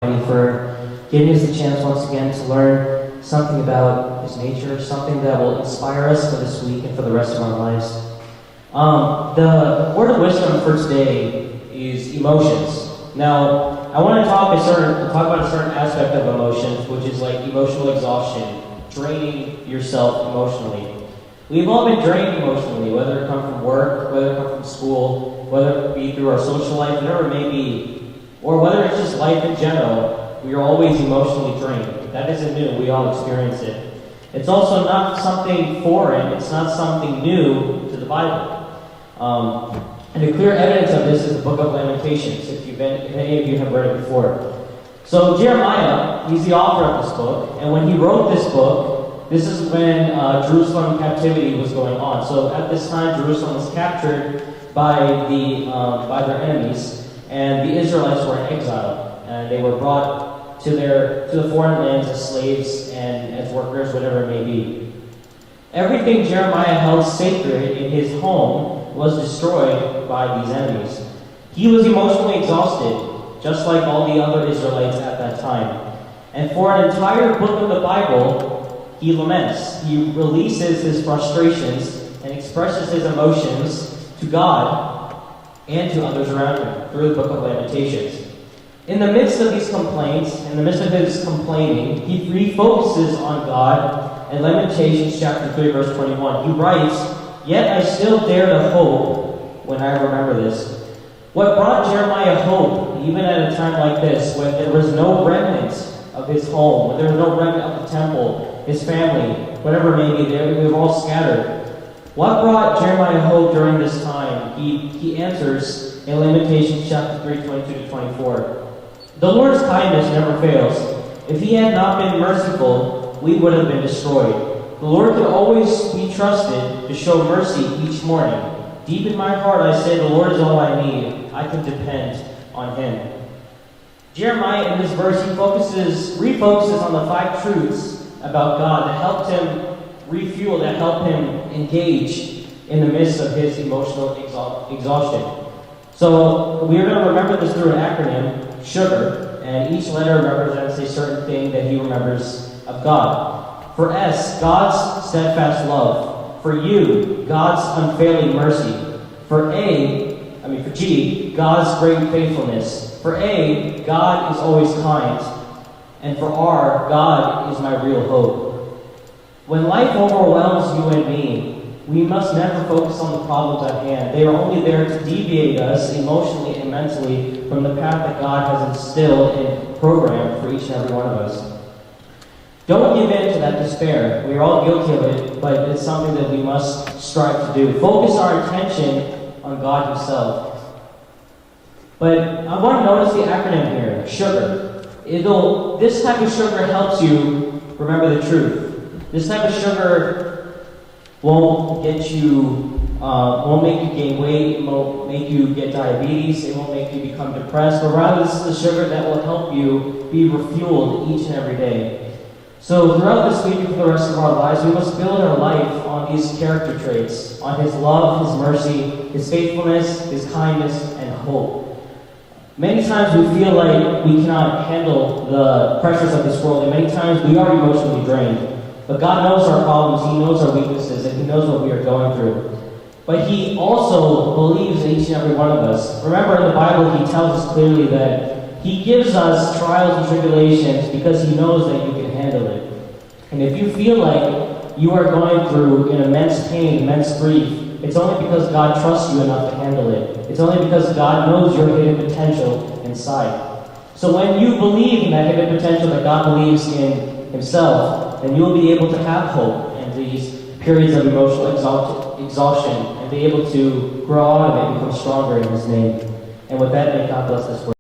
for giving us the chance once again to learn something about His nature, something that will inspire us for this week and for the rest of our lives. The word of wisdom for today is emotions. Now, I want to talk about a certain aspect of emotions, which is like emotional exhaustion, draining yourself emotionally. We've all been drained emotionally, whether it come from work, whether it come from school, whether it be through our social life, whatever it may be, or whether it's just life in general. We are always emotionally drained. That isn't new. We all experience it. It's also not something foreign. It's not something new to the Bible. And the clear evidence of this is the book of Lamentations, if any of you have read it before. So Jeremiah, he's the author of this book, and when he wrote this book, this is when Jerusalem captivity was going on. So at this time, Jerusalem was captured by their enemies, and the Israelites were in exile, and they were brought to the foreign lands as slaves and as workers, whatever it may be. Everything Jeremiah held sacred in his home was destroyed by these enemies. He was emotionally exhausted, just like all the other Israelites at that time. And for an entire book of the Bible, he laments. He releases his frustrations and expresses his emotions to God and to others around him through the book of Lamentations. In the midst of these complaints, in the midst of his complaining, he refocuses on God. In Lamentations chapter 3, verse 21, he writes, "Yet I still dare to hope when I remember this." What brought Jeremiah hope, even at a time like this, when there was no remnant of his home, when there was no remnant of the temple, his family, whatever it may be, they were all scattered. What brought Jeremiah hope during this time? He answers in Lamentations chapter 3, 22 to 24. "The Lord's kindness never fails. If He had not been merciful, we would have been destroyed. The Lord can always be trusted to show mercy each morning. Deep in my heart I say, the Lord is all I need. I can depend on Him." Jeremiah, in this verse, he refocuses on the 5 truths about God that helped him refuel, that helped him engage in the midst of his emotional exhaustion. So we're going to remember this through an acronym, SUGAR, and each letter represents a certain thing that he remembers of God. For S, God's steadfast love. For U, God's unfailing mercy. For G, God's great faithfulness. For A, God is always kind. And for R, God is my real hope. When life overwhelms you and me, we must never focus on the problems at hand. They are only there to deviate us emotionally and mentally from the path that God has instilled and programmed for each and every one of us. Don't give in to that despair. We are all guilty of it, but it's something that we must strive to do. Focus our attention on God Himself. But I want to notice the acronym here, SUGAR. This type of sugar helps you remember the truth. This type of sugar won't make you gain weight, it won't make you get diabetes, it won't make you become depressed, but rather this is the sugar that will help you be refueled each and every day. So throughout this week and for the rest of our lives, we must build our life on these character traits, on His love, His mercy, His faithfulness, His kindness, and hope. Many times we feel like we cannot handle the pressures of this world, and many times we are emotionally drained. But God knows our problems, He knows our weaknesses, and He knows what we are going through. But He also believes in each and every one of us. Remember, in the Bible, He tells us clearly that He gives us trials and tribulations because He knows that you can handle it. And if you feel like you are going through an immense pain, immense grief, it's only because God trusts you enough to handle it. It's only because God knows your hidden potential inside. So when you believe in that hidden potential that God believes in Himself, then you will be able to have hope in these periods of emotional exhaustion and be able to grow out of it and become stronger in His name. And with that, may God bless this word.